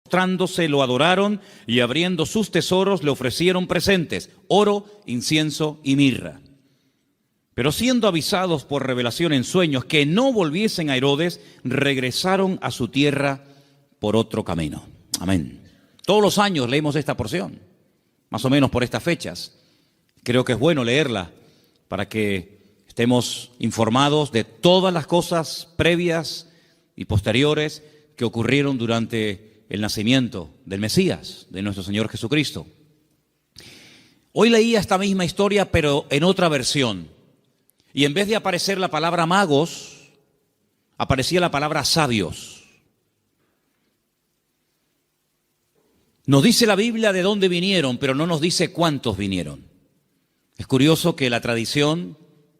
Postrándose lo adoraron y abriendo sus tesoros le ofrecieron presentes, oro, incienso y mirra. Pero siendo avisados por revelación en sueños que no volviesen a Herodes, regresaron a su tierra por otro camino. Amén. Todos los años leemos esta porción, más o menos por estas fechas. Creo que es bueno leerla para que estemos informados de todas las cosas previas y posteriores que ocurrieron durante el nacimiento del Mesías, de nuestro Señor Jesucristo. Hoy leía esta misma historia, pero en otra versión. Y en vez de aparecer la palabra magos, aparecía la palabra sabios. Nos dice la Biblia de dónde vinieron, pero no nos dice cuántos vinieron. Es curioso que la tradición,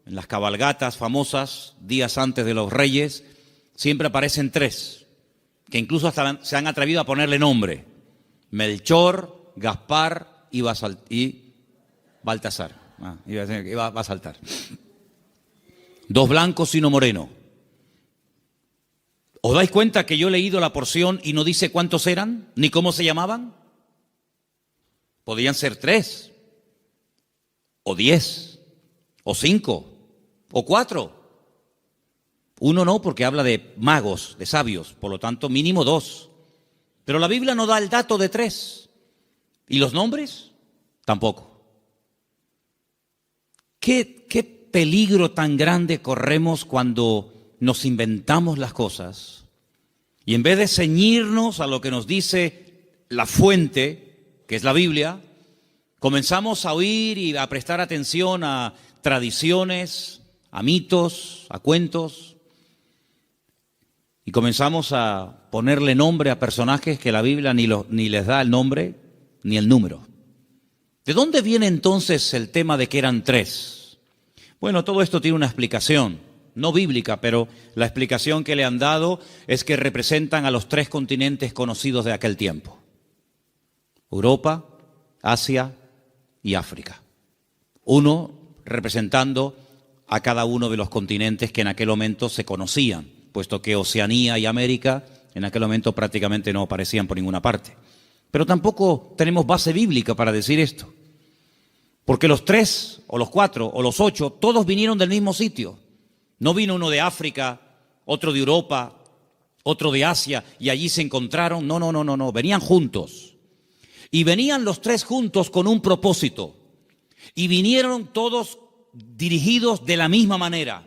en las cabalgatas famosas, días antes de los reyes, siempre aparecen tres, que incluso hasta se han atrevido a ponerle nombre: Melchor, Gaspar y Baltasar. Iba a saltar. Dos blancos y uno moreno. ¿Os dais cuenta que yo he leído la porción y no dice cuántos eran, ni cómo se llamaban? Podían ser 3, o 10, o 5, o 4. Uno no, porque habla de magos, de sabios, por lo tanto mínimo 2. Pero la Biblia no da el dato de 3. ¿Y los nombres? Tampoco. ¿Qué peligro tan grande corremos cuando nos inventamos las cosas y en vez de ceñirnos a lo que nos dice la fuente, que es la Biblia, comenzamos a oír y a prestar atención a tradiciones, a mitos, a cuentos, y comenzamos a ponerle nombre a personajes que la Biblia ni les da el nombre ni el número? ¿De dónde viene entonces el tema de que eran 3? Bueno, todo esto tiene una explicación, no bíblica, pero la explicación que le han dado es que representan a los 3 continentes conocidos de aquel tiempo: Europa, Asia y África. Uno representando a cada uno de los continentes que en aquel momento se conocían, puesto que Oceanía y América en aquel momento prácticamente no aparecían por ninguna parte. Pero tampoco tenemos base bíblica para decir esto, porque los 3, o los 4, o los 8, todos vinieron del mismo sitio. No vino uno de África, otro de Europa, otro de Asia, y allí se encontraron. No, venían juntos. Y venían los 3 juntos con un propósito. Y vinieron todos dirigidos de la misma manera.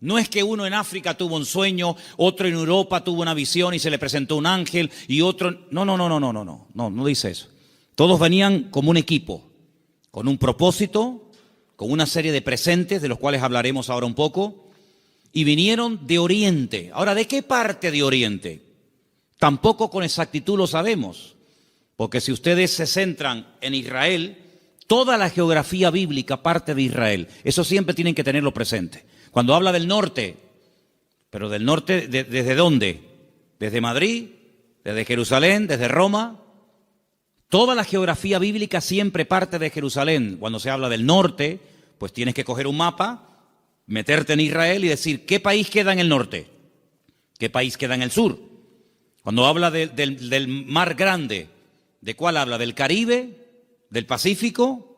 No es que uno en África tuvo un sueño, otro en Europa tuvo una visión y se le presentó un ángel, y otro... No dice eso. Todos venían como un equipo, con un propósito, con una serie de presentes, de los cuales hablaremos ahora un poco, y vinieron de Oriente. Ahora, ¿de qué parte de Oriente? Tampoco con exactitud lo sabemos, porque si ustedes se centran en Israel, toda la geografía bíblica parte de Israel. Eso siempre tienen que tenerlo presente. Cuando habla del norte, pero del norte, ¿desde dónde? Desde Madrid, desde Jerusalén, desde Roma. Toda la geografía bíblica siempre parte de Jerusalén. Cuando se habla del norte, pues tienes que coger un mapa, meterte en Israel y decir, ¿qué país queda en el norte? ¿Qué país queda en el sur? Cuando habla del mar grande, ¿de cuál habla? ¿Del Caribe? ¿Del Pacífico?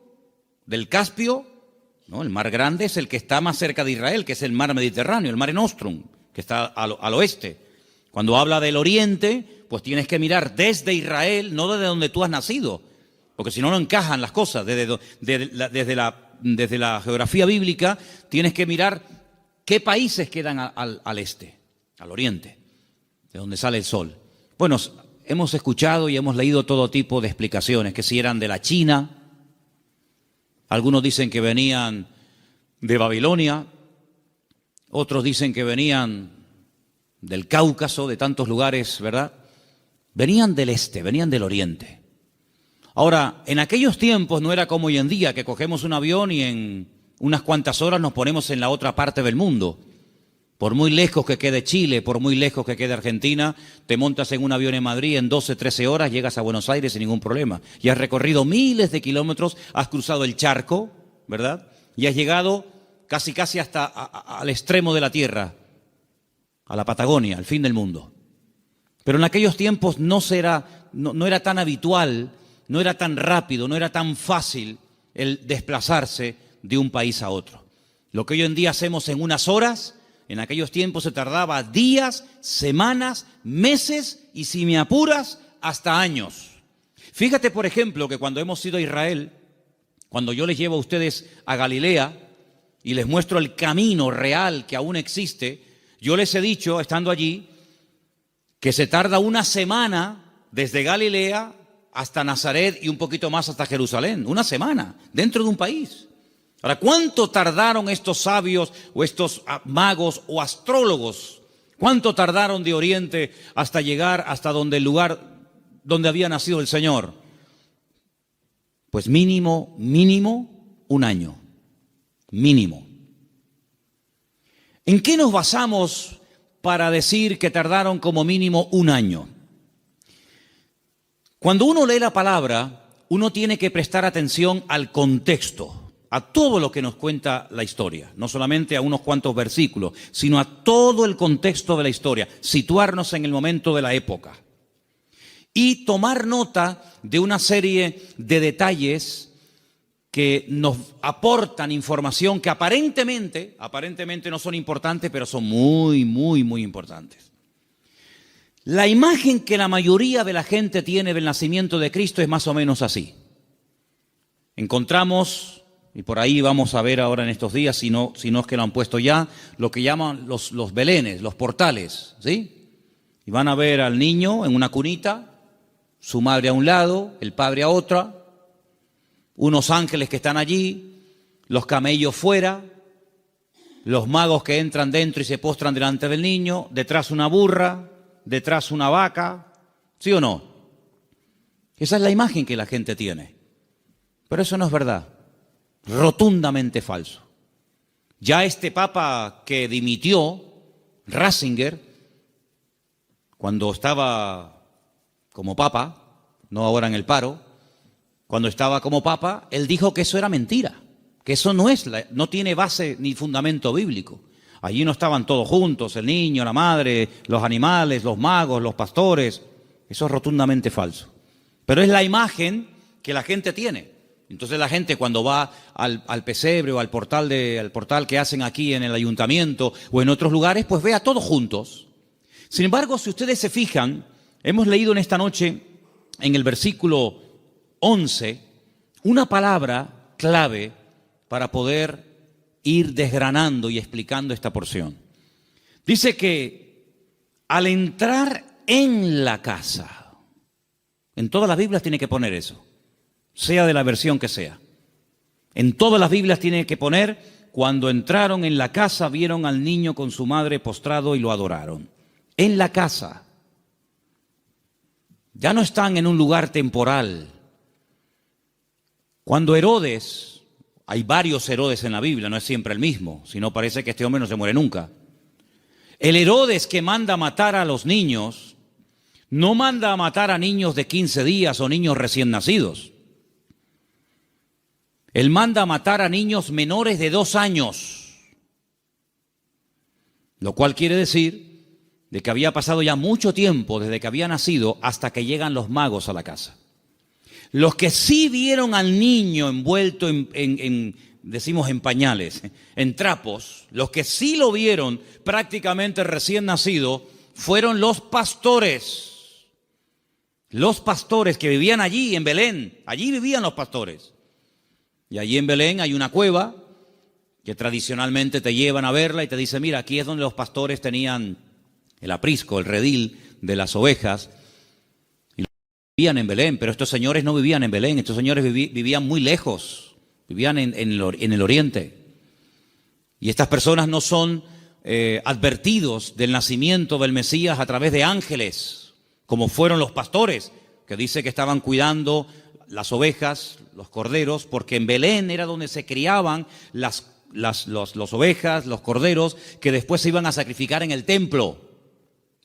¿Del Caspio? No, el mar grande es el que está más cerca de Israel, que es el mar Mediterráneo, el Mare Nostrum, que está al oeste. Cuando habla del oriente, pues tienes que mirar desde Israel, no desde donde tú has nacido, porque si no, no encajan las cosas. Desde la geografía bíblica tienes que mirar qué países quedan al este, al oriente, de donde sale el sol. Bueno, hemos escuchado y hemos leído todo tipo de explicaciones, que si eran de la China, algunos dicen que venían de Babilonia, otros dicen que venían del Cáucaso, de tantos lugares, ¿verdad? Venían del este, venían del oriente. Ahora, en aquellos tiempos no era como hoy en día, que cogemos un avión y en unas cuantas horas nos ponemos en la otra parte del mundo. Por muy lejos que quede Chile, por muy lejos que quede Argentina, te montas en un avión en Madrid, en 12, 13 horas llegas a Buenos Aires sin ningún problema. Y has recorrido miles de kilómetros, has cruzado el charco, ¿verdad? Y has llegado casi hasta al extremo de la tierra, a la Patagonia, al fin del mundo. Pero en aquellos tiempos no era no era tan habitual, no era tan rápido, no era tan fácil el desplazarse de un país a otro. Lo que hoy en día hacemos en unas horas, en aquellos tiempos se tardaba días, semanas, meses y, si me apuras, hasta años. Fíjate, por ejemplo, que cuando hemos ido a Israel, cuando yo les llevo a ustedes a Galilea y les muestro el camino real que aún existe, yo les he dicho, estando allí, que se tarda una semana desde Galilea hasta Nazaret y un poquito más hasta Jerusalén. Una semana, dentro de un país. Ahora, ¿cuánto tardaron estos sabios o estos magos o astrólogos? ¿Cuánto tardaron de Oriente hasta llegar hasta el lugar donde había nacido el Señor? Pues mínimo un año. Mínimo. ¿En qué nos basamos para decir que tardaron como mínimo un año? Cuando uno lee la palabra, uno tiene que prestar atención al contexto, a todo lo que nos cuenta la historia, no solamente a unos cuantos versículos, sino a todo el contexto de la historia, situarnos en el momento de la época y tomar nota de una serie de detalles que nos aportan información que aparentemente no son importantes, pero son muy importantes. La imagen que la mayoría de la gente tiene del nacimiento de Cristo es más o menos así. Encontramos, y por ahí vamos a ver ahora en estos días, si no es que lo han puesto ya, lo que llaman los belenes, los portales, ¿sí? Y van a ver al niño en una cunita, su madre a un lado, el padre a otra, unos ángeles que están allí, los camellos fuera, los magos que entran dentro y se postran delante del niño, detrás una burra, detrás una vaca, ¿sí o no? Esa es la imagen que la gente tiene. Pero eso no es verdad, rotundamente falso. Ya este papa que dimitió, Ratzinger, cuando estaba como papa, no ahora en el paro, cuando estaba como papa, él dijo que eso era mentira, que eso no tiene base ni fundamento bíblico. Allí no estaban todos juntos, el niño, la madre, los animales, los magos, los pastores. Eso es rotundamente falso. Pero es la imagen que la gente tiene. Entonces la gente cuando va al pesebre o al portal que hacen aquí en el ayuntamiento o en otros lugares, pues ve a todos juntos. Sin embargo, si ustedes se fijan, hemos leído en esta noche, en el versículo 11, una palabra clave para poder ir desgranando y explicando esta porción. Dice que al entrar en la casa, en todas las Biblias tiene que poner eso, sea de la versión que sea. En todas las Biblias tiene que poner, cuando entraron en la casa, vieron al niño con su madre postrado y lo adoraron. En la casa. Ya no están en un lugar temporal. Cuando Herodes, hay varios Herodes en la Biblia, no es siempre el mismo, si no parece que este hombre no se muere nunca. El Herodes que manda a matar a los niños, no manda a matar a niños de 15 días o niños recién nacidos. Él manda a matar a niños menores de 2 años, lo cual quiere decir de que había pasado ya mucho tiempo desde que había nacido hasta que llegan los magos a la casa. Los que sí vieron al niño envuelto decimos en pañales, en trapos, los que sí lo vieron prácticamente recién nacido, fueron los pastores. Los pastores que vivían allí en Belén, allí vivían los pastores. Y allí en Belén hay una cueva que tradicionalmente te llevan a verla y te dicen, mira, aquí es donde los pastores tenían el aprisco, el redil de las ovejas. Vivían en Belén, pero estos señores no vivían en Belén, estos señores vivían muy lejos, vivían en el oriente. Y estas personas no son advertidos del nacimiento del Mesías a través de ángeles, como fueron los pastores, que dice que estaban cuidando las ovejas, los corderos, porque en Belén era donde se criaban las ovejas, los corderos, que después se iban a sacrificar en el templo,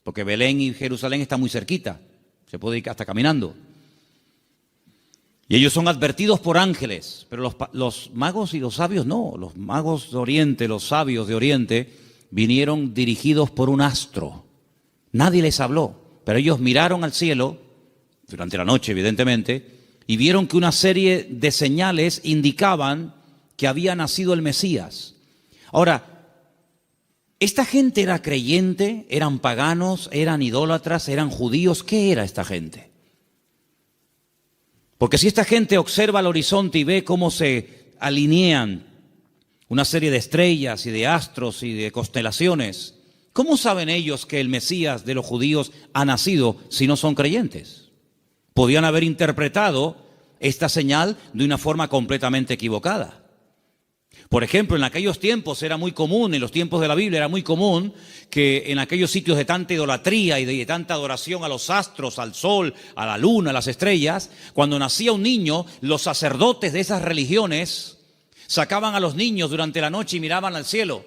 porque Belén y Jerusalén están muy cerquita. Se puede ir hasta caminando. Y ellos son advertidos por ángeles, pero los magos y los sabios no. Los magos de Oriente, los sabios de Oriente, vinieron dirigidos por un astro. Nadie les habló, pero ellos miraron al cielo durante la noche evidentemente, y vieron que una serie de señales indicaban que había nacido el Mesías. Ahora, ¿esta gente era creyente? ¿Eran paganos? ¿Eran idólatras? ¿Eran judíos? ¿Qué era esta gente? Porque si esta gente observa el horizonte y ve cómo se alinean una serie de estrellas y de astros y de constelaciones, ¿cómo saben ellos que el Mesías de los judíos ha nacido si no son creyentes? Podían haber interpretado esta señal de una forma completamente equivocada. Por ejemplo, en aquellos tiempos era muy común, en los tiempos de la Biblia era muy común que en aquellos sitios de tanta idolatría y de tanta adoración a los astros, al sol, a la luna, a las estrellas, cuando nacía un niño, los sacerdotes de esas religiones sacaban a los niños durante la noche y miraban al cielo.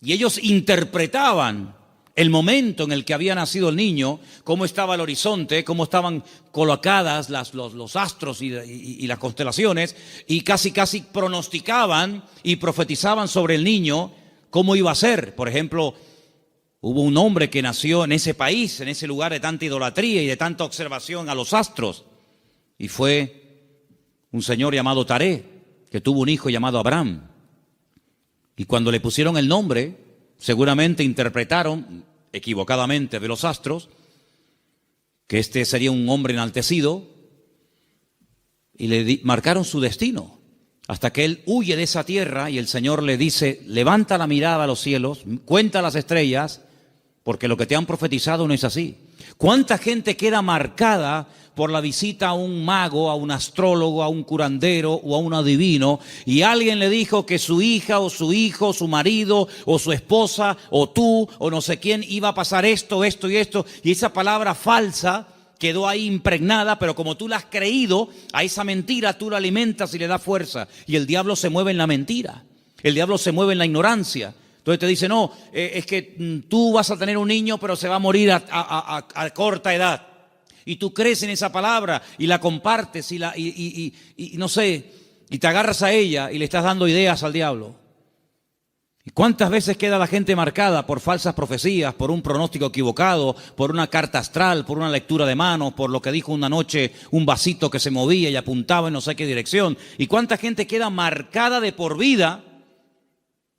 Y ellos interpretaban el momento en el que había nacido el niño, cómo estaba el horizonte, cómo estaban colocadas los astros y las constelaciones, y casi pronosticaban y profetizaban sobre el niño cómo iba a ser. Por ejemplo, hubo un hombre que nació en ese país, en ese lugar de tanta idolatría y de tanta observación a los astros, y fue un señor llamado Taré, que tuvo un hijo llamado Abraham. Y cuando le pusieron el nombre, seguramente interpretaron equivocadamente de los astros que este sería un hombre enaltecido y le marcaron su destino hasta que él huye de esa tierra y el Señor le dice: levanta la mirada a los cielos, cuenta las estrellas, porque lo que te han profetizado no es así. ¿Cuánta gente queda marcada por la visita a un mago, a un astrólogo, a un curandero o a un adivino, y alguien le dijo que su hija o su hijo, su marido o su esposa o tú o no sé quién iba a pasar esto, esto y esto, y esa palabra falsa quedó ahí impregnada, pero como tú la has creído, a esa mentira tú la alimentas y le das fuerza, y el diablo se mueve en la mentira, el diablo se mueve en la ignorancia. Entonces te dice: no, es que tú vas a tener un niño pero se va a morir a corta edad. Y tú crees en esa palabra y la compartes y no sé, y te agarras a ella y le estás dando ideas al diablo. ¿Y cuántas veces queda la gente marcada por falsas profecías, por un pronóstico equivocado, por una carta astral, por una lectura de manos, por lo que dijo una noche un vasito que se movía y apuntaba en no sé qué dirección? ¿Y cuánta gente queda marcada de por vida?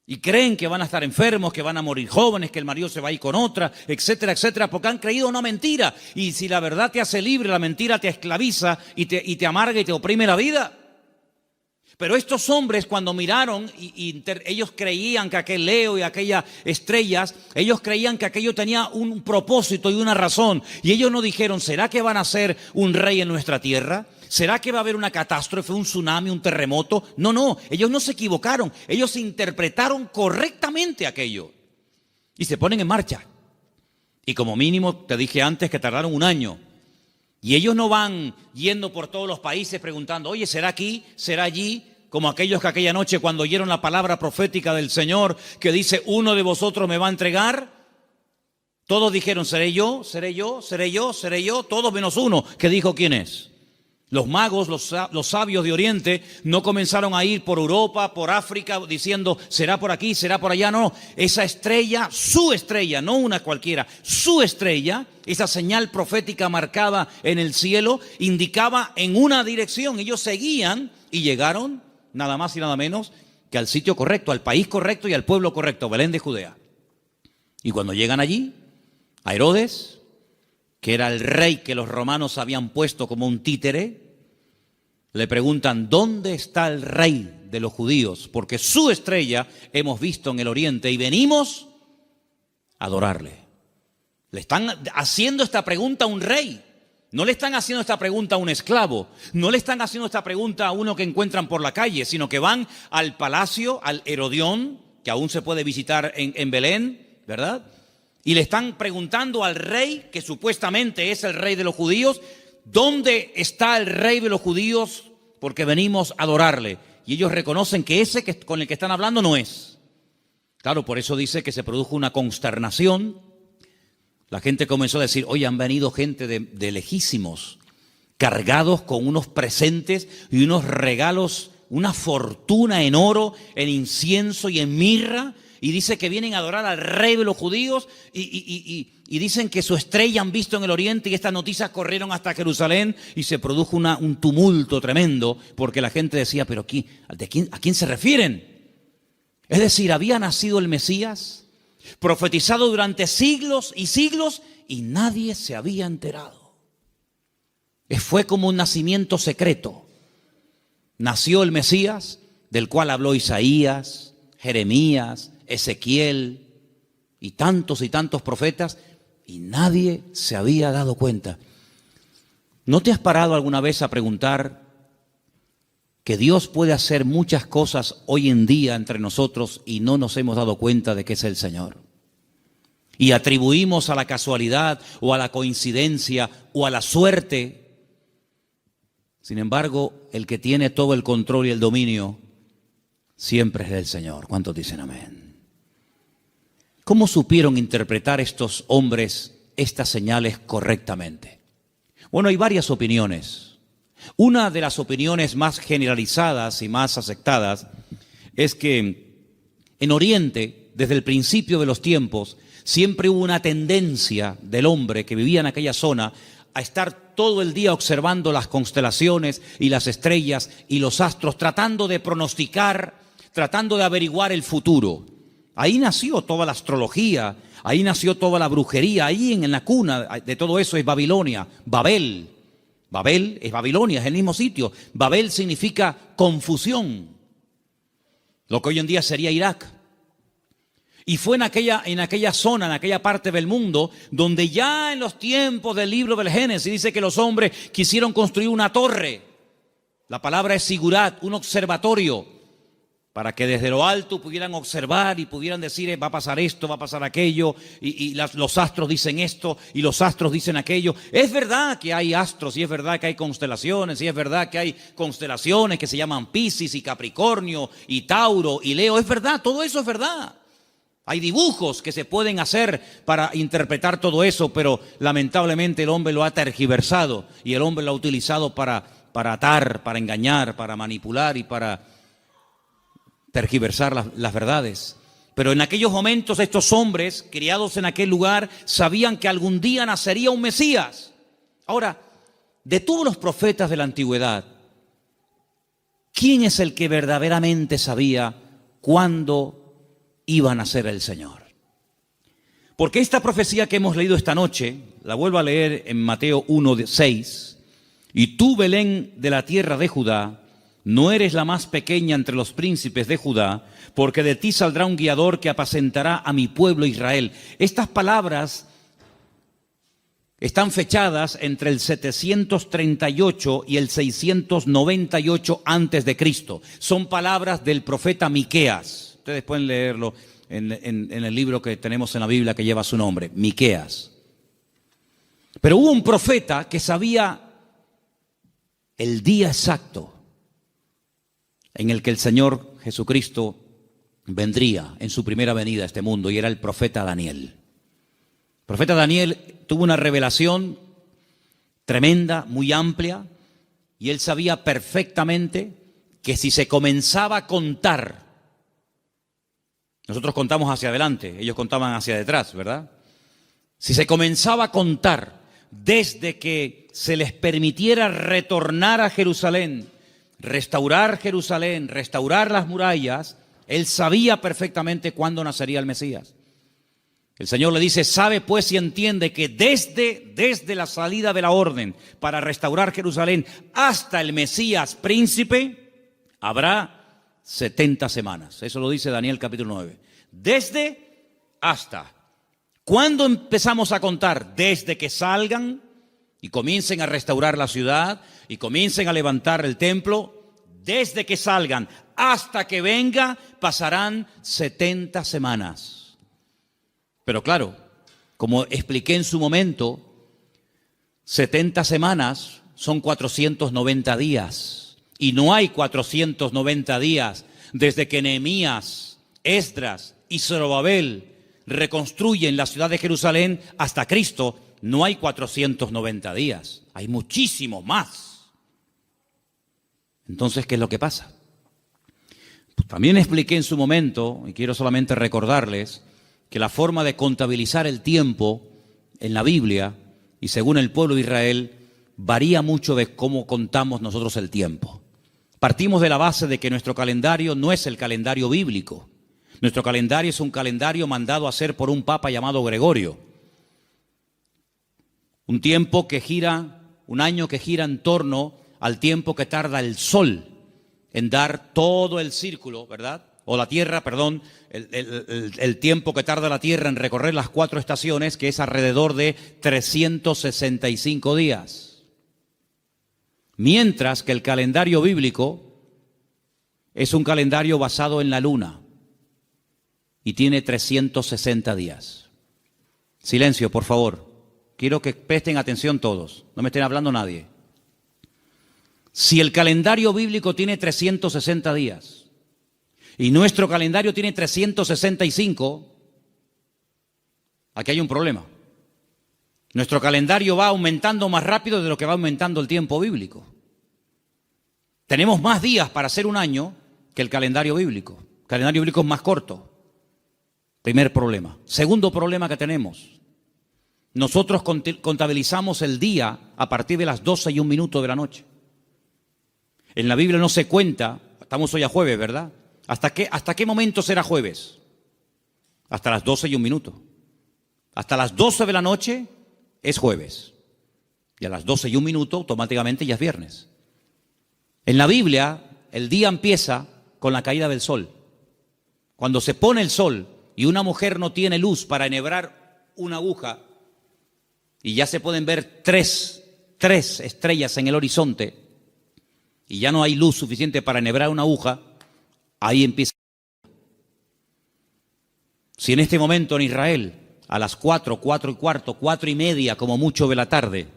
Y creen que van a estar enfermos, que van a morir jóvenes, que el marido se va a ir con otra, etcétera, etcétera, porque han creído una mentira. Y si la verdad te hace libre, la mentira te esclaviza y te amarga y te oprime la vida. Pero estos hombres, cuando miraron, ellos creían que aquel Leo y aquellas estrellas, ellos creían que aquello tenía un propósito y una razón. Y ellos no dijeron: ¿será que van a ser un rey en nuestra tierra? ¿Será que va a haber una catástrofe, un tsunami, un terremoto? No, ellos no se equivocaron, ellos interpretaron correctamente aquello y se ponen en marcha. Y como mínimo, te dije antes que tardaron un año. Y ellos no van yendo por todos los países preguntando: oye, ¿será aquí? ¿Será allí? Como aquellos que aquella noche, cuando oyeron la palabra profética del Señor que dice: uno de vosotros me va a entregar, todos dijeron: seré yo, seré yo, seré yo, seré yo, todos menos uno que dijo quién es. Los magos, los sabios de Oriente no comenzaron a ir por Europa, por África, diciendo: será por aquí, será por allá. No, esa estrella, su estrella, no una cualquiera, su estrella, esa señal profética marcada en el cielo, indicaba en una dirección. Ellos seguían y llegaron nada más y nada menos que al sitio correcto, al país correcto y al pueblo correcto, Belén de Judea. Y cuando llegan allí, a Herodes, que era el rey que los romanos habían puesto como un títere, le preguntan: ¿dónde está el rey de los judíos? Porque su estrella hemos visto en el oriente y venimos a adorarle. Le están haciendo esta pregunta a un rey. No le están haciendo esta pregunta a un esclavo. No le están haciendo esta pregunta a uno que encuentran por la calle, sino que van al palacio, al Herodión, que aún se puede visitar en Belén, ¿verdad? Y le están preguntando al rey, que supuestamente es el rey de los judíos: ¿dónde está el rey de los judíos? Porque venimos a adorarle. Y ellos reconocen que ese con el que están hablando no es. Claro, por eso dice que se produjo una consternación. La gente comenzó a decir: oye, han venido gente de lejísimos, cargados con unos presentes y unos regalos, una fortuna en oro, en incienso y en mirra. y dice que vienen a adorar al rey de los judíos y dicen que su estrella han visto en el oriente, y estas noticias corrieron hasta Jerusalén y se produjo un tumulto tremendo porque la gente decía, pero ¿a quién se refieren? Es decir, había nacido el Mesías, profetizado durante siglos y siglos, y nadie se había enterado. Fue como un nacimiento secreto. Nació el Mesías, del cual habló Isaías, Jeremías, Ezequiel y tantos profetas, y nadie se había dado cuenta. ¿No te has parado alguna vez a preguntar que Dios puede hacer muchas cosas hoy en día entre nosotros y no nos hemos dado cuenta de que es el Señor? Y atribuimos a la casualidad o a la coincidencia o a la suerte. Sin embargo, el que tiene todo el control y el dominio siempre es el Señor. ¿Cuántos dicen amén? ¿Cómo supieron interpretar estos hombres estas señales correctamente? Bueno, hay varias opiniones. Una de las opiniones más generalizadas y más aceptadas es que en Oriente, desde el principio de los tiempos, siempre hubo una tendencia del hombre que vivía en aquella zona a estar todo el día observando las constelaciones y las estrellas y los astros, tratando de pronosticar, tratando de averiguar el futuro. Ahí nació toda la astrología, ahí nació toda la brujería, ahí en la cuna de todo eso es Babilonia, Babel. Babel es Babilonia, es el mismo sitio. Babel significa confusión, lo que hoy en día sería Irak. Y fue en aquella zona, en aquella parte del mundo, donde ya en los tiempos del libro del Génesis dice que los hombres quisieron construir una torre. La palabra es sigurat, un observatorio, para que desde lo alto pudieran observar y pudieran decir, va a pasar esto, va a pasar aquello, y los astros dicen esto, y los astros dicen aquello. Es verdad que hay astros, y es verdad que hay constelaciones, y es verdad que hay constelaciones que se llaman Piscis, y Capricornio, y Tauro, y Leo. Es verdad, todo eso es verdad. Hay dibujos que se pueden hacer para interpretar todo eso, pero lamentablemente el hombre lo ha tergiversado, y el hombre lo ha utilizado para atar, para engañar, para manipular y para tergiversar las verdades. Pero en aquellos momentos estos hombres, criados en aquel lugar, sabían que algún día nacería un Mesías. Ahora, de todos los profetas de la antigüedad, ¿quién es el que verdaderamente sabía cuándo iba a nacer el Señor? Porque esta profecía que hemos leído esta noche, la vuelvo a leer en Mateo 1:6, y tú, Belén, de la tierra de Judá, no eres la más pequeña entre los príncipes de Judá, porque de ti saldrá un guiador que apacentará a mi pueblo Israel. Estas palabras están fechadas entre el 738 y el 698 antes de Cristo. Son palabras del profeta Miqueas. Ustedes pueden leerlo en el libro que tenemos en la Biblia que lleva su nombre, Miqueas. Pero hubo un profeta que sabía el día exacto en el que el Señor Jesucristo vendría en su primera venida a este mundo, y era el profeta Daniel. El profeta Daniel tuvo una revelación tremenda, muy amplia, y él sabía perfectamente que si se comenzaba a contar, nosotros contamos hacia adelante, ellos contaban hacia detrás, ¿verdad? Si se comenzaba a contar desde que se les permitiera retornar a Jerusalén, restaurar Jerusalén, restaurar las murallas, él sabía perfectamente cuándo nacería el Mesías. El Señor le dice, sabe pues y entiende que desde la salida de la orden para restaurar Jerusalén hasta el Mesías príncipe, habrá 70 semanas. Eso lo dice Daniel capítulo 9. Desde hasta. ¿Cuándo empezamos a contar? Desde que salgan y comiencen a restaurar la ciudad y comiencen a levantar el templo. Desde que salgan hasta que venga pasarán 70 semanas. Pero claro, como expliqué en su momento, 70 semanas son 490 días. Y no hay 490 días desde que Nehemías, Esdras y Zorobabel reconstruyen la ciudad de Jerusalén hasta Cristo. No hay 490 días, hay muchísimo más. Entonces, ¿qué es lo que pasa? También expliqué en su momento, y quiero solamente recordarles, que la forma de contabilizar el tiempo en la Biblia y según el pueblo de Israel varía mucho de cómo contamos nosotros el tiempo. Partimos de la base de que nuestro calendario no es el calendario bíblico. Nuestro calendario es un calendario mandado a hacer por un papa llamado Gregorio. Un tiempo que gira, un año que gira en torno al tiempo que tarda el sol en dar todo el círculo, ¿verdad? O la Tierra, perdón, el tiempo que tarda la Tierra en recorrer las 4 estaciones, que es alrededor de 365 días. Mientras que el calendario bíblico es un calendario basado en la luna y tiene 360 días. Silencio, por favor. Quiero que presten atención todos, no me estén hablando nadie. Si el calendario bíblico tiene 360 días y nuestro calendario tiene 365, aquí hay un problema. Nuestro calendario va aumentando más rápido de lo que va aumentando el tiempo bíblico. Tenemos más días para hacer un año que el calendario bíblico. El calendario bíblico es más corto. Primer problema. Segundo problema que tenemos. Nosotros contabilizamos el día a partir de las 12:01 de la noche. En la Biblia no se cuenta, estamos hoy a jueves, ¿verdad? ¿Hasta qué momento será jueves? Hasta las 12:01. Hasta las 12 de la noche es jueves. Y a las 12:01 automáticamente ya es viernes. En la Biblia el día empieza con la caída del sol. Cuando se pone el sol y una mujer no tiene luz para enhebrar una aguja y ya se pueden ver tres estrellas en el horizonte y ya no hay luz suficiente para enhebrar una aguja, ahí empieza. Si en este momento en Israel a las 4, 4:15, 4:30 como mucho de la tarde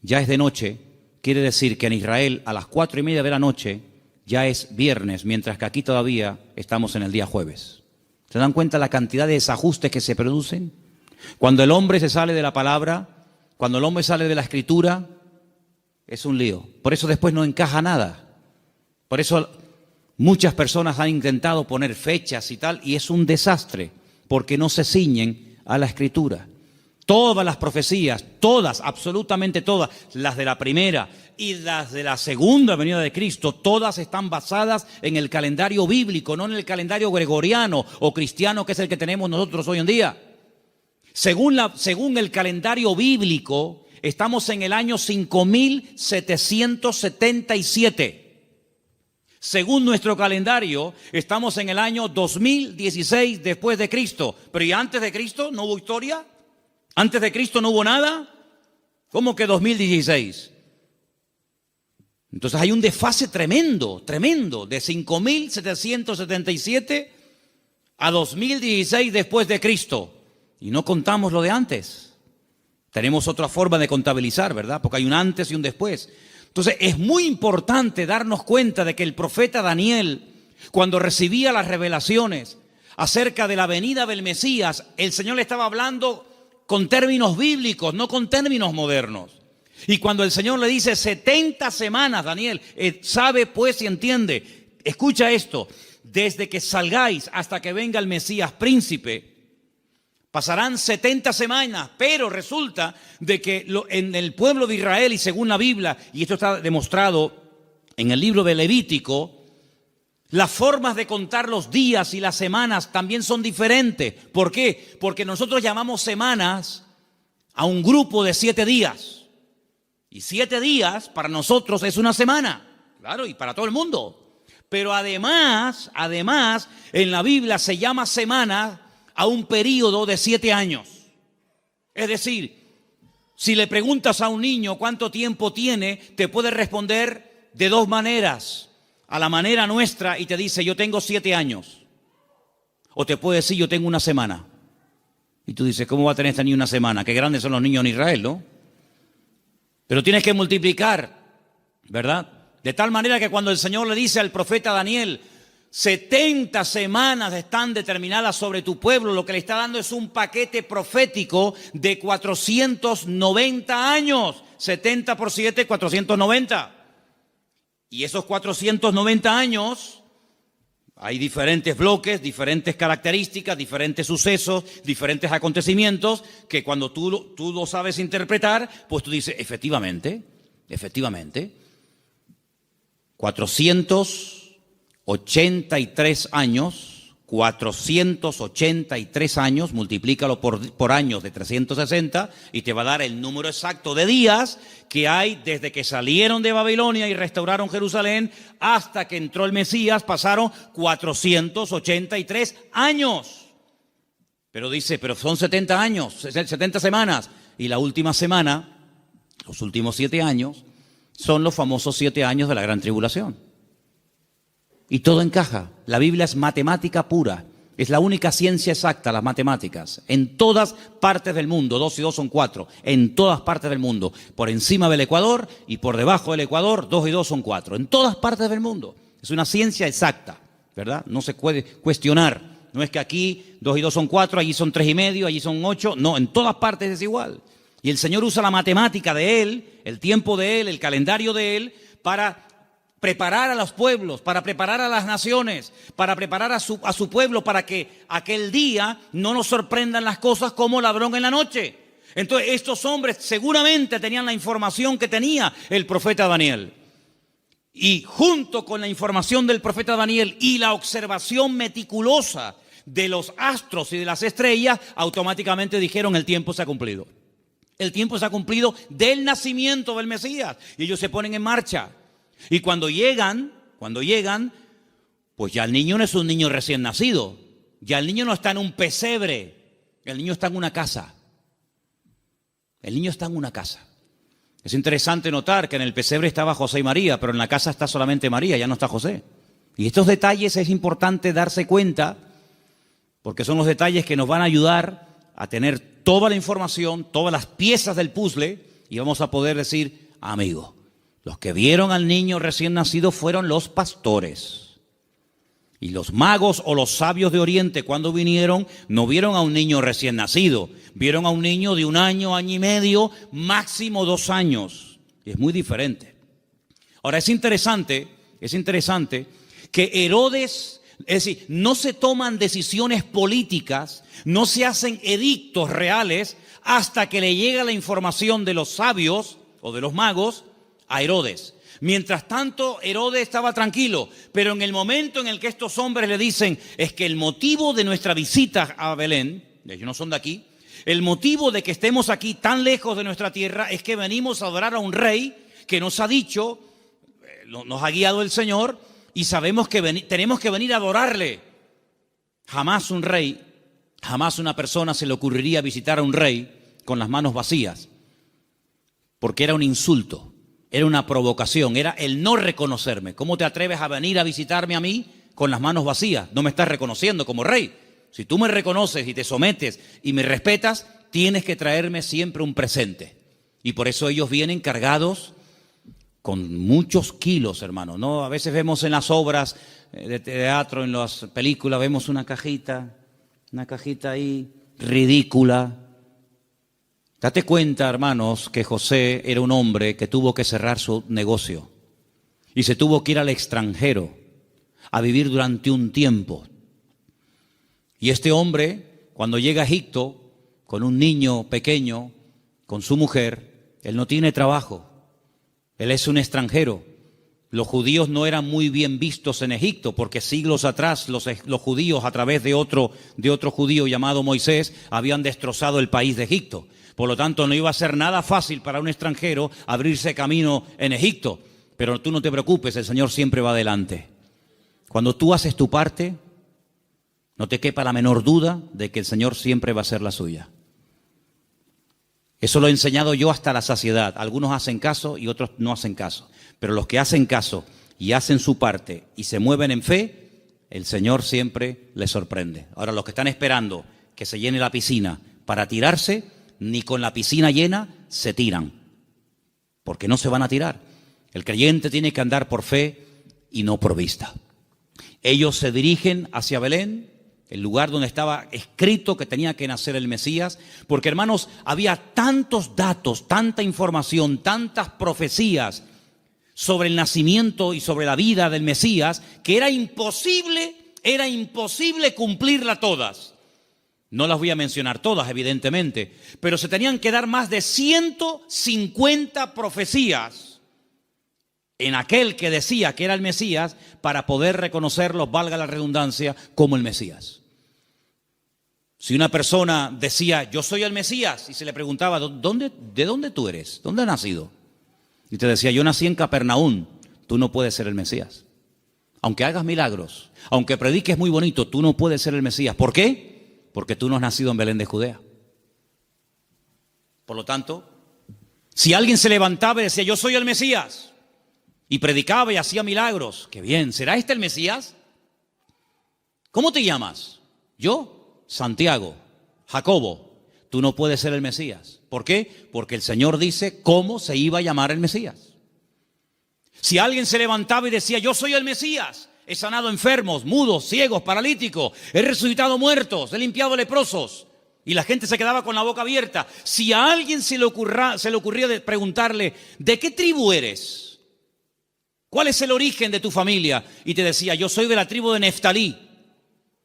ya es de noche, quiere decir que en Israel a las 4:30 de la noche ya es viernes, mientras que aquí todavía estamos en el día jueves. ¿Se dan cuenta la cantidad de desajustes que se producen? Cuando el hombre se sale de la palabra, cuando el hombre sale de la escritura, es un lío. Por eso después no encaja nada. Por eso muchas personas han intentado poner fechas y tal, y es un desastre, porque no se ciñen a la escritura. Todas las profecías, todas, absolutamente todas, las de la primera y las de la segunda venida de Cristo, todas están basadas en el calendario bíblico, no en el calendario gregoriano o cristiano, que es el que tenemos nosotros hoy en día. Según el calendario bíblico, estamos en el año 5777. Según nuestro calendario, estamos en el año 2016 después de Cristo. Pero ¿y antes de Cristo no hubo historia? ¿Antes de Cristo no hubo nada? ¿Cómo que 2016? Entonces hay un desfase tremendo, de 5777 a 2016 después de Cristo. Y no contamos lo de antes. Tenemos otra forma de contabilizar, ¿verdad? Porque hay un antes y un después. Entonces es muy importante darnos cuenta de que el profeta Daniel, cuando recibía las revelaciones acerca de la venida del Mesías, el Señor le estaba hablando con términos bíblicos, no con términos modernos. Y cuando el Señor le dice 70 semanas, Daniel, sabe pues y entiende, escucha esto, desde que salgáis hasta que venga el Mesías príncipe, pasarán 70 semanas, pero resulta de que en el pueblo de Israel y según la Biblia, y esto está demostrado en el libro de Levítico, las formas de contar los días y las semanas también son diferentes. ¿Por qué? Porque nosotros llamamos semanas a un grupo de 7 días. Y 7 días para nosotros es una semana, claro, y para todo el mundo. Pero además, en la Biblia se llama semana a un periodo de 7 años. Es decir, si le preguntas a un niño cuánto tiempo tiene, te puede responder de 2 maneras. A la manera nuestra y te dice, yo tengo 7 años. O te puede decir, yo tengo una semana. Y tú dices, ¿cómo va a tener esta niña una semana? Qué grandes son los niños en Israel, ¿no? Pero tienes que multiplicar, ¿verdad? De tal manera que cuando el Señor le dice al profeta Daniel, 70 semanas están determinadas sobre tu pueblo, lo que le está dando es un paquete profético de 490 años. 70 por 7, 490. Y esos 490 años Hay diferentes bloques, diferentes características, diferentes sucesos, diferentes acontecimientos que cuando tú lo sabes interpretar, pues tú dices, efectivamente, 483 años, multiplícalo por años de 360 y te va a dar el número exacto de días que hay desde que salieron de Babilonia y restauraron Jerusalén hasta que entró el Mesías. Pasaron 483 años. Pero dice, pero son 70 años, 70 semanas. Y la última semana, los últimos 7 años, son los famosos 7 años de la gran tribulación. Y todo encaja. La Biblia es matemática pura. Es la única ciencia exacta, las matemáticas. En todas partes del mundo, 2 y 2 son 4. En todas partes del mundo. Por encima del Ecuador y por debajo del Ecuador, 2 y 2 son 4. En todas partes del mundo. Es una ciencia exacta, ¿verdad? No se puede cuestionar. No es que aquí 2 y 2 son 4, allí son 3 y medio, allí son 8. No, en todas partes es igual. Y el Señor usa la matemática de Él, el tiempo de Él, el calendario de Él, para preparar a los pueblos, para preparar a las naciones, para preparar a su pueblo, para que aquel día no nos sorprendan las cosas como ladrón en la noche. Entonces estos hombres seguramente tenían la información que tenía el profeta Daniel. Y junto con la información del profeta Daniel y la observación meticulosa de los astros y de las estrellas, automáticamente dijeron: el tiempo se ha cumplido. El tiempo se ha cumplido del nacimiento del Mesías. Y ellos se ponen en marcha. Y cuando llegan, pues ya el niño no es un niño recién nacido. Ya el niño no está en un pesebre. El niño está en una casa. El niño está en una casa. Es interesante notar que en el pesebre estaba José y María, pero en la casa está solamente María, ya no está José. Y estos detalles es importante darse cuenta, porque son los detalles que nos van a ayudar a tener toda la información, todas las piezas del puzzle, y vamos a poder decir: amigo, los que vieron al niño recién nacido fueron los pastores. Y los magos o los sabios de Oriente, cuando vinieron, no vieron a un niño recién nacido. Vieron a un niño de 1 año, año y medio, máximo 2 años. Y es muy diferente. Ahora, es interesante que Herodes, es decir, no se toman decisiones políticas, no se hacen edictos reales hasta que le llega la información de los sabios o de los magos a Herodes. Mientras tanto, Herodes estaba tranquilo, pero en el momento en el que estos hombres le dicen: es que el motivo de nuestra visita a Belén, ellos no son de aquí, el motivo de que estemos aquí tan lejos de nuestra tierra es que venimos a adorar a un rey que nos ha dicho, nos ha guiado el Señor, y sabemos que tenemos que venir a adorarle. Jamás un rey, jamás una persona se le ocurriría visitar a un rey con las manos vacías, porque era un insulto. Era una provocación, era el no reconocerme. ¿Cómo te atreves a venir a visitarme a mí con las manos vacías? No me estás reconociendo como rey. Si tú me reconoces y te sometes y me respetas, tienes que traerme siempre un presente. Y por eso ellos vienen cargados con muchos kilos, hermano, ¿no? A veces vemos en las obras de teatro, en las películas, vemos una cajita ahí ridícula. Date cuenta, hermanos, que José era un hombre que tuvo que cerrar su negocio y se tuvo que ir al extranjero a vivir durante un tiempo. Y este hombre, cuando llega a Egipto con un niño pequeño, con su mujer, él no tiene trabajo. Él es un extranjero. Los judíos no eran muy bien vistos en Egipto porque siglos atrás los judíos, a través de otro judío llamado Moisés, habían destrozado el país de Egipto. Por lo tanto, no iba a ser nada fácil para un extranjero abrirse camino en Egipto. Pero tú no te preocupes, el Señor siempre va adelante. Cuando tú haces tu parte, no te quepa la menor duda de que el Señor siempre va a hacer la suya. Eso lo he enseñado yo hasta la saciedad. Algunos hacen caso y otros no hacen caso. Pero los que hacen caso y hacen su parte y se mueven en fe, el Señor siempre les sorprende. Ahora, los que están esperando que se llene la piscina para tirarse, ni con la piscina llena se tiran, porque no se van a tirar. El creyente tiene que andar por fe y no por vista. Ellos se dirigen hacia Belén, el lugar donde estaba escrito que tenía que nacer el Mesías, porque, hermanos, había tantos datos, tanta información, tantas profecías sobre el nacimiento y sobre la vida del Mesías, que era imposible era imposible cumplirlas todas. No las voy a mencionar todas, evidentemente, pero se tenían que dar más de 150 profecías en aquel que decía que era el Mesías para poder reconocerlo, valga la redundancia, como el Mesías. Si una persona decía, yo soy el Mesías, y se le preguntaba, ¿de dónde tú eres? ¿Dónde has nacido? Y te decía, yo nací en Capernaum, tú no puedes ser el Mesías. Aunque hagas milagros, aunque prediques muy bonito, tú no puedes ser el Mesías. ¿Por qué? Porque tú no has nacido en Belén de Judea. Por lo tanto, si alguien se levantaba y decía, yo soy el Mesías, y predicaba y hacía milagros, qué bien, ¿será este el Mesías? ¿Cómo te llamas? Yo, Santiago, Jacobo, tú no puedes ser el Mesías. ¿Por qué? Porque el Señor dice cómo se iba a llamar el Mesías. Si alguien se levantaba y decía, yo soy el Mesías, he sanado enfermos, mudos, ciegos, paralíticos, he resucitado muertos, he limpiado leprosos, y la gente se quedaba con la boca abierta. Si a alguien se le ocurría preguntarle, ¿de qué tribu eres? ¿Cuál es el origen de tu familia? Y te decía, yo soy de la tribu de Neftalí.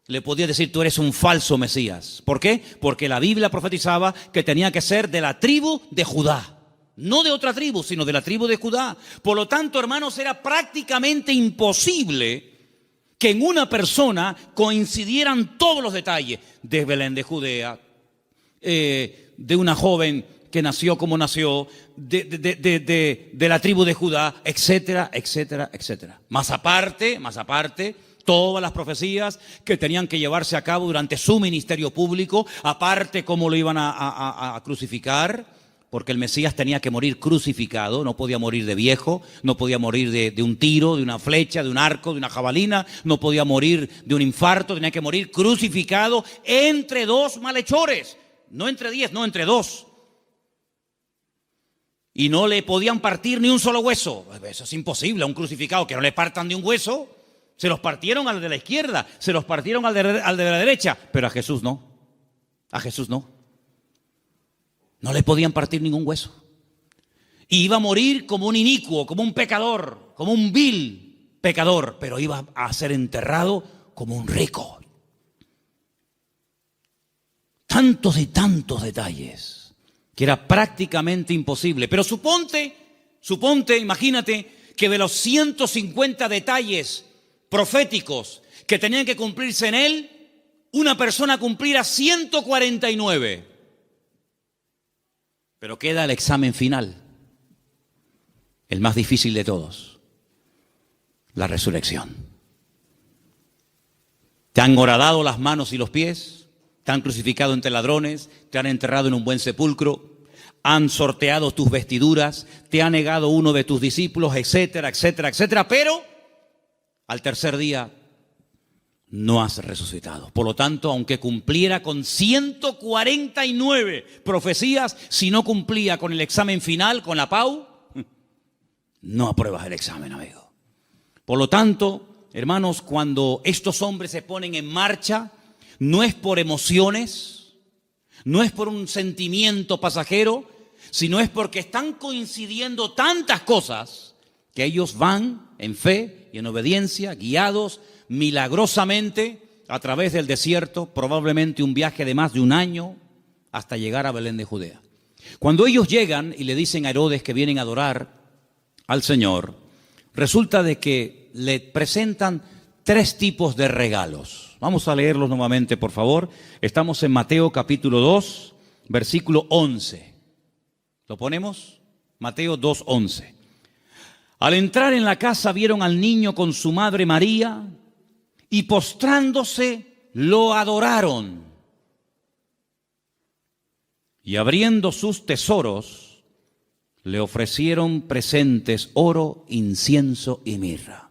Le podía decir, tú eres un falso Mesías. ¿Por qué? Porque la Biblia profetizaba que tenía que ser de la tribu de Judá. No de otra tribu, sino de la tribu de Judá. Por lo tanto, hermanos, era prácticamente imposible que en una persona coincidieran todos los detalles de Belén de Judea, de una joven que nació como nació, de la tribu de Judá, etcétera, etcétera, etcétera. Más aparte, todas las profecías que tenían que llevarse a cabo durante su ministerio público, aparte cómo lo iban a crucificar, porque el Mesías tenía que morir crucificado, no podía morir de viejo, no podía morir de un tiro, de una flecha, de un arco, de una jabalina, no podía morir de un infarto, tenía que morir crucificado entre dos malhechores, no entre 10, no entre 2. Y no le podían partir ni un solo hueso. Eso es imposible, a un crucificado que no le partan ni un hueso. Se los partieron al de la izquierda, se los partieron al de la derecha, pero a Jesús no, a Jesús no. No le podían partir ningún hueso. Y iba a morir como un inicuo, como un pecador, como un vil pecador, pero iba a ser enterrado como un rico. Tantos y tantos detalles que era prácticamente imposible. Pero suponte, imagínate que de los 150 detalles proféticos que tenían que cumplirse en él, una persona cumpliera 149. Pero queda el examen final, el más difícil de todos, la resurrección. Te han horadado las manos y los pies, te han crucificado entre ladrones, te han enterrado en un buen sepulcro, han sorteado tus vestiduras, te ha negado uno de tus discípulos, etcétera, etcétera, etcétera, pero al tercer día no has resucitado. Por lo tanto, aunque cumpliera con 149 profecías, si no cumplía con el examen final, con la PAU, no apruebas el examen, amigo. Por lo tanto, hermanos, cuando estos hombres se ponen en marcha, no es por emociones, no es por un sentimiento pasajero, sino es porque están coincidiendo tantas cosas que ellos van en fe y en obediencia, guiados milagrosamente a través del desierto, probablemente un viaje de más de un año hasta llegar a Belén de Judea. Cuando ellos llegan y le dicen a Herodes que vienen a adorar al Señor, resulta de que le presentan 3 tipos de regalos. Vamos a leerlos nuevamente, por favor. Estamos en Mateo capítulo 2, versículo 11. ¿Lo ponemos? Mateo 2:11. Al entrar en la casa vieron al niño con su madre María y postrándose lo adoraron. Y abriendo sus tesoros le ofrecieron presentes, oro, incienso y mirra.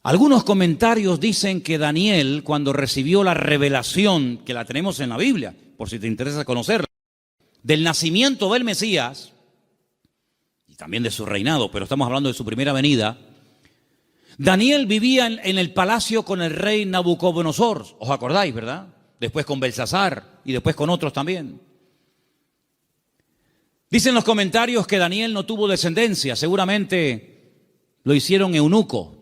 Algunos comentarios dicen que Daniel, cuando recibió la revelación, que la tenemos en la Biblia, por si te interesa conocerla, del nacimiento del Mesías, y también de su reinado, pero estamos hablando de su primera venida, Daniel vivía en el palacio con el rey Nabucodonosor, ¿os acordáis, verdad? Después con Belsasar y después con otros también. Dicen los comentarios que Daniel no tuvo descendencia, seguramente lo hicieron eunuco,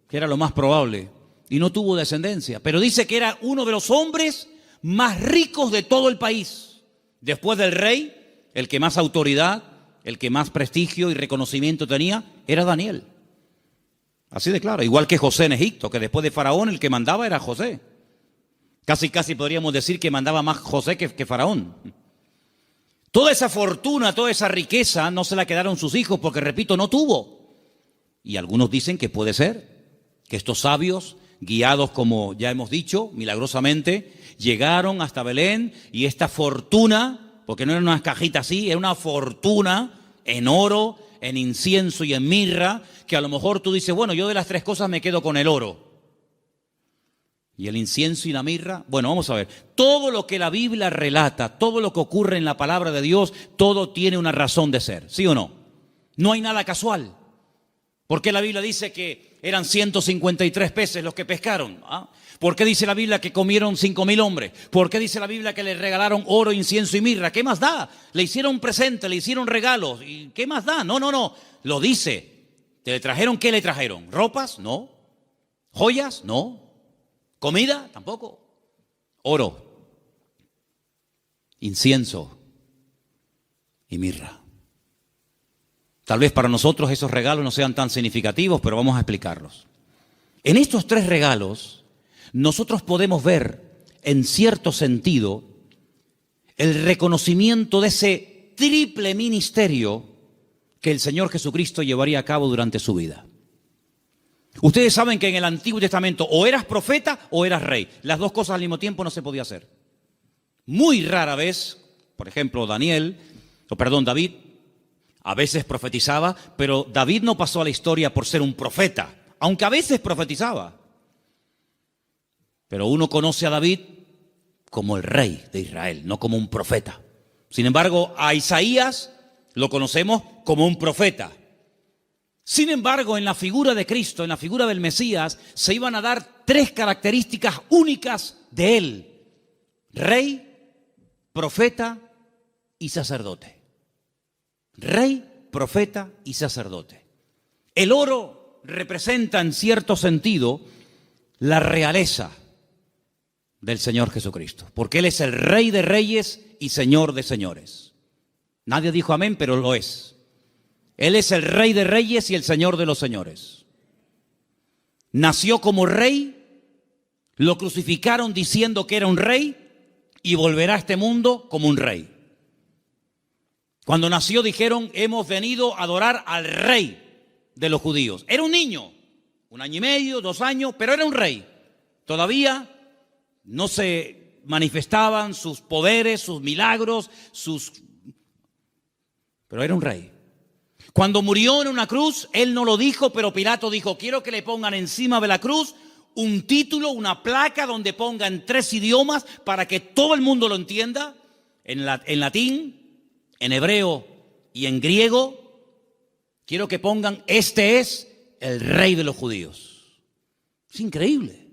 que era lo más probable, y no tuvo descendencia. Pero dice que era uno de los hombres más ricos de todo el país. Después del rey, el que más autoridad, el que más prestigio y reconocimiento tenía, era Daniel. Así de claro, igual que José en Egipto, que después de Faraón el que mandaba era José. Casi podríamos decir que mandaba más José que Faraón. Toda esa fortuna, toda esa riqueza no se la quedaron sus hijos porque, repito, no tuvo. Y algunos dicen que puede ser que estos sabios, guiados como ya hemos dicho, milagrosamente, llegaron hasta Belén y esta fortuna, porque no era una cajita así, era una fortuna en oro, en incienso y en mirra, que a lo mejor tú dices, bueno, yo de las tres cosas me quedo con el oro. ¿Y el incienso y la mirra? Bueno, vamos a ver. Todo lo que la Biblia relata, todo lo que ocurre en la palabra de Dios, todo tiene una razón de ser, ¿sí o no? No hay nada casual. ¿Por qué la Biblia dice que eran 153 peces los que pescaron? ¿Ah? ¿Por qué dice la Biblia que comieron 5,000 hombres? ¿Por qué dice la Biblia que le regalaron oro, incienso y mirra? ¿Qué más da? Le hicieron presente, le hicieron regalos. ¿Y qué más da? No. Lo dice. ¿Te le trajeron qué le trajeron? ¿Ropas? No. ¿Joyas? No. ¿Comida? Tampoco. Oro, incienso y mirra. Tal vez para nosotros esos regalos no sean tan significativos, pero vamos a explicarlos. En estos tres regalos, nosotros podemos ver, en cierto sentido, el reconocimiento de ese triple ministerio que el Señor Jesucristo llevaría a cabo durante su vida. Ustedes saben que en el Antiguo Testamento o eras profeta o eras rey. Las dos cosas al mismo tiempo no se podía hacer. Muy rara vez, por ejemplo, David, a veces profetizaba, pero David no pasó a la historia por ser un profeta, aunque a veces profetizaba. Pero uno conoce a David como el rey de Israel, no como un profeta. Sin embargo, a Isaías lo conocemos como un profeta. Sin embargo, en la figura de Cristo, en la figura del Mesías, se iban a dar tres características únicas de él: rey, profeta y sacerdote. Rey, profeta y sacerdote. El oro representa en cierto sentido la realeza del Señor Jesucristo, porque Él es el Rey de reyes y Señor de señores. Nadie dijo amén, pero lo es. Él es el Rey de reyes y el Señor de los señores. Nació como rey, lo crucificaron diciendo que era un rey y volverá a este mundo como un rey. Cuando nació dijeron, hemos venido a adorar al rey de los judíos. Era un niño, 1 año y medio, 2 años, pero era un rey. Todavía no se manifestaban sus poderes, sus milagros, pero era un rey. Cuando murió en una cruz, él no lo dijo, pero Pilato dijo, quiero que le pongan encima de la cruz un título, una placa donde ponga en 3 idiomas para que todo el mundo lo entienda, en latín, en hebreo y en griego. Quiero que pongan, este es el rey de los judíos. Es increíble.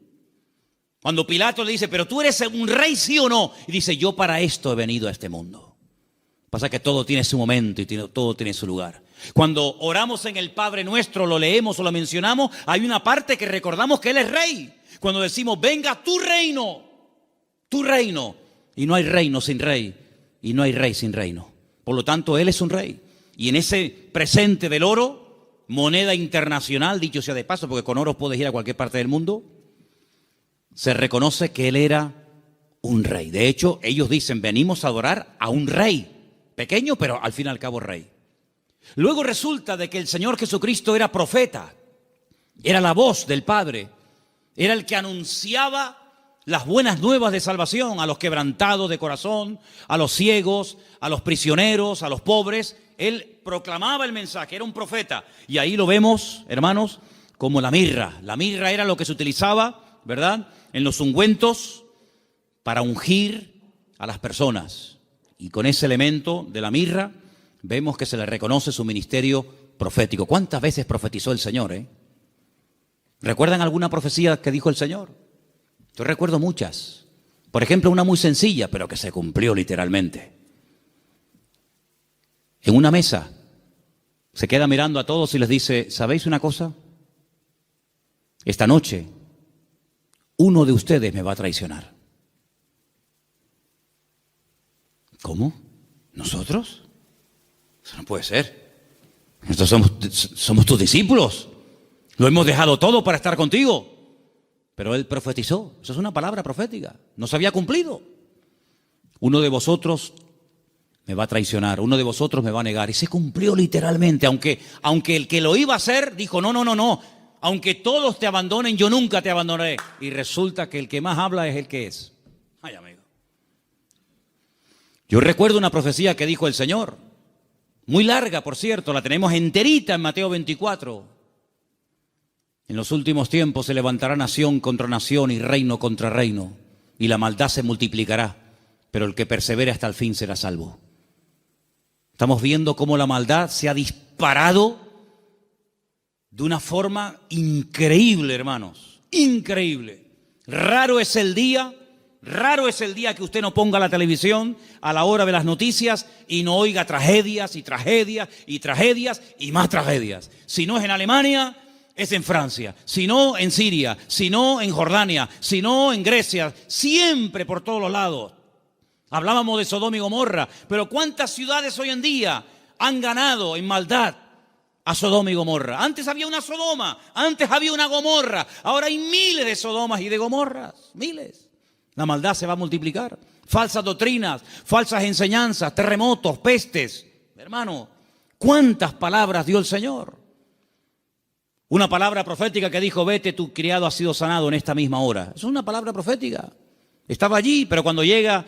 Cuando Pilato le dice, pero tú eres un rey, ¿sí o no? Y dice, yo para esto he venido a este mundo. Pasa que todo tiene su momento y todo tiene su lugar. Cuando oramos en el Padre Nuestro, lo leemos o lo mencionamos, hay una parte que recordamos que Él es rey. Cuando decimos, venga tu reino. Y no hay reino sin rey, y no hay rey sin reino. Por lo tanto, Él es un rey. Y en ese presente del oro, moneda internacional, dicho sea de paso, porque con oro puedes ir a cualquier parte del mundo, se reconoce que Él era un rey. De hecho, ellos dicen, venimos a adorar a un rey. Pequeño, pero al fin y al cabo rey. Luego resulta de que el Señor Jesucristo era profeta, era la voz del Padre, era el que anunciaba las buenas nuevas de salvación a los quebrantados de corazón, a los ciegos, a los prisioneros, a los pobres. Él proclamaba el mensaje, era un profeta. Y ahí lo vemos, hermanos, como la mirra. La mirra era lo que se utilizaba, ¿verdad?, en los ungüentos para ungir a las personas. Y con ese elemento de la mirra vemos que se le reconoce su ministerio profético. ¿Cuántas veces profetizó el Señor? ¿Recuerdan alguna profecía que dijo el Señor? Yo recuerdo muchas. Por ejemplo, una muy sencilla, pero que se cumplió literalmente. En una mesa se queda mirando a todos y les dice, ¿sabéis una cosa? Esta noche uno de ustedes me va a traicionar. ¿Cómo? ¿Nosotros? Eso no puede ser. Nosotros somos tus discípulos. Lo hemos dejado todo para estar contigo. Pero él profetizó. Eso es una palabra profética. No se había cumplido. Uno de vosotros me va a traicionar. Uno de vosotros me va a negar. Y se cumplió literalmente. Aunque el que lo iba a hacer dijo, no. Aunque todos te abandonen, yo nunca te abandonaré. Y resulta que el que más habla es el que es. Ay, amigo. Yo recuerdo una profecía que dijo el Señor. Muy larga, por cierto. La tenemos enterita en Mateo 24. En los últimos tiempos se levantará nación contra nación y reino contra reino, y la maldad se multiplicará, pero el que persevere hasta el fin será salvo. Estamos viendo cómo la maldad se ha disparado de una forma increíble, hermanos, increíble. Raro es el día que usted no ponga la televisión a la hora de las noticias y no oiga tragedias y tragedias y tragedias y más tragedias. Si no es en Alemania, es en Francia, si no en Siria, si no en Jordania, si no en Grecia, siempre por todos los lados. Hablábamos de Sodoma y Gomorra, pero ¿cuántas ciudades hoy en día han ganado en maldad a Sodoma y Gomorra? Antes había una Sodoma, antes había una Gomorra, ahora hay miles de Sodomas y de Gomorras, miles. La maldad se va a multiplicar. Falsas doctrinas, falsas enseñanzas, terremotos, pestes. Hermano, ¿cuántas palabras dio el Señor? Una palabra profética que dijo, vete, tu criado ha sido sanado en esta misma hora. Es una palabra profética. Estaba allí, pero cuando llega,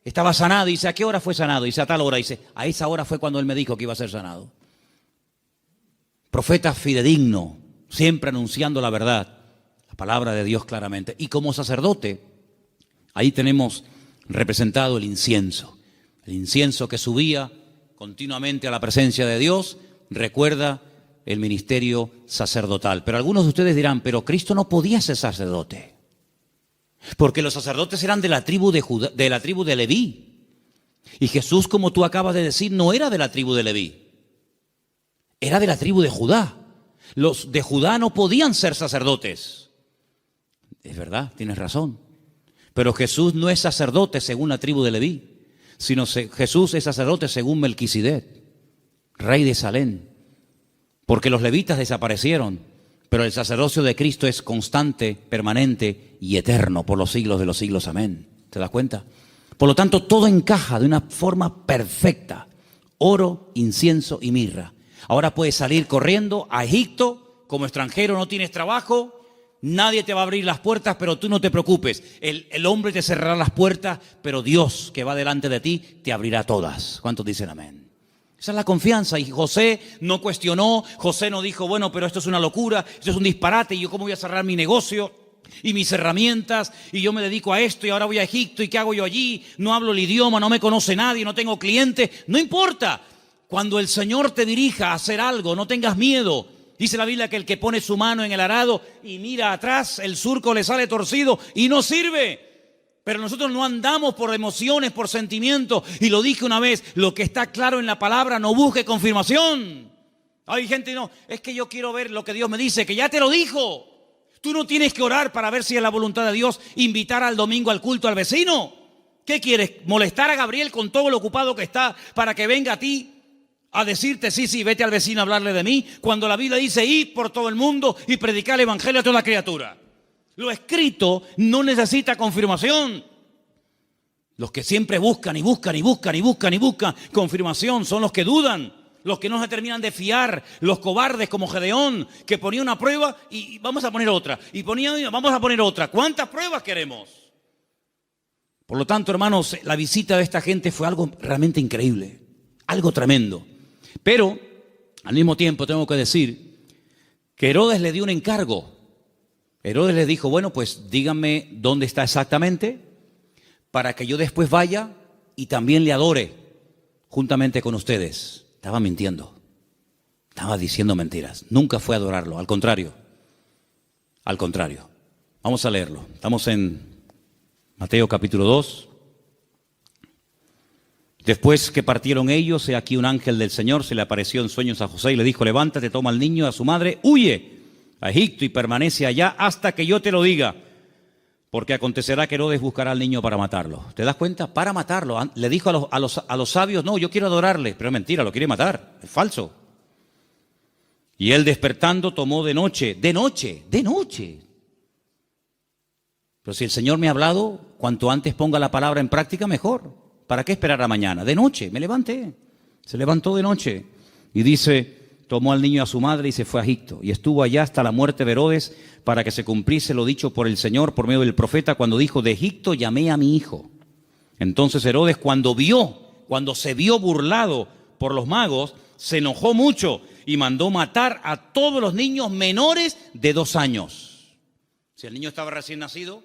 estaba sanado. Y dice, ¿a qué hora fue sanado? Dice, a tal hora. Dice, a esa hora fue cuando él me dijo que iba a ser sanado. Profeta fidedigno, siempre anunciando la verdad. La palabra de Dios claramente. Y como sacerdote, ahí tenemos representado el incienso. El incienso que subía continuamente a la presencia de Dios, recuerda el ministerio sacerdotal. Pero algunos de ustedes dirán, pero Cristo no podía ser sacerdote, porque los sacerdotes eran de la tribu de Judá, de la tribu de Leví. Y Jesús, como tú acabas de decir, no era de la tribu de Leví, era de la tribu de Judá. Los de Judá no podían ser sacerdotes. Es verdad, tienes razón. Pero Jesús no es sacerdote según la tribu de Leví, sino Jesús es sacerdote según Melquisedec, rey de Salem. Porque los levitas desaparecieron, pero el sacerdocio de Cristo es constante, permanente y eterno por los siglos de los siglos. Amén. ¿Te das cuenta? Por lo tanto, todo encaja de una forma perfecta. Oro, incienso y mirra. Ahora puedes salir corriendo a Egipto, como extranjero no tienes trabajo, nadie te va a abrir las puertas, pero tú no te preocupes. El hombre te cerrará las puertas, pero Dios que va delante de ti te abrirá todas. ¿Cuántos dicen amén? Esa es la confianza. Y José no cuestionó, José no dijo, bueno, pero esto es una locura, esto es un disparate, y yo cómo voy a cerrar mi negocio y mis herramientas, y yo me dedico a esto y ahora voy a Egipto, y qué hago yo allí, no hablo el idioma, no me conoce nadie, no tengo clientes. No importa, cuando el Señor te dirija a hacer algo, no tengas miedo. Dice la Biblia que el que pone su mano en el arado y mira atrás, el surco le sale torcido y no sirve. Pero nosotros no andamos por emociones, por sentimientos. Y lo dije una vez, lo que está claro en la palabra, no busque confirmación. Hay gente, no, es que yo quiero ver lo que Dios me dice, que ya te lo dijo. Tú no tienes que orar para ver si es la voluntad de Dios invitar al domingo al culto al vecino. ¿Qué quieres? ¿Molestar a Gabriel con todo lo ocupado que está para que venga a ti a decirte, sí, vete al vecino a hablarle de mí? Cuando la Biblia dice, id por todo el mundo y predicar el evangelio a toda criatura. Lo escrito no necesita confirmación. Los que siempre buscan confirmación son los que dudan, los que no se terminan de fiar, los cobardes como Gedeón, que ponía una prueba y vamos a poner otra, y vamos a poner otra. ¿Cuántas pruebas queremos? Por lo tanto, hermanos, la visita de esta gente fue algo realmente increíble, algo tremendo. Pero, al mismo tiempo, tengo que decir que Herodes le dio un encargo. Herodes le dijo, bueno, pues díganme dónde está exactamente para que yo después vaya y también le adore juntamente con ustedes. Estaba mintiendo, estaba diciendo mentiras. Nunca fue a adorarlo, al contrario. Al contrario. Vamos a leerlo. Estamos en Mateo capítulo 2. Después que partieron ellos, he aquí un ángel del Señor se le apareció en sueños a José y le dijo, levántate, toma al niño y a su madre, huye a Egipto y permanece allá hasta que yo te lo diga, Porque acontecerá que Herodes buscará al niño para matarlo. ¿Te das cuenta? Para matarlo. Le dijo a los sabios, no, yo quiero adorarle. Pero es mentira, lo quiere matar. Es falso. Y él despertando tomó de noche. Pero si el Señor me ha hablado, cuanto antes ponga la palabra en práctica, mejor. ¿Para qué esperar a mañana? De noche, me levanté. Se levantó de noche. Y dice, tomó al niño a su madre y se fue a Egipto. Y estuvo allá hasta la muerte de Herodes, para que se cumpliese lo dicho por el Señor por medio del profeta, cuando dijo, de Egipto llamé a mi hijo. Entonces Herodes, cuando se vio burlado por los magos, se enojó mucho y mandó matar a todos los niños menores de 2 años. Si el niño estaba recién nacido,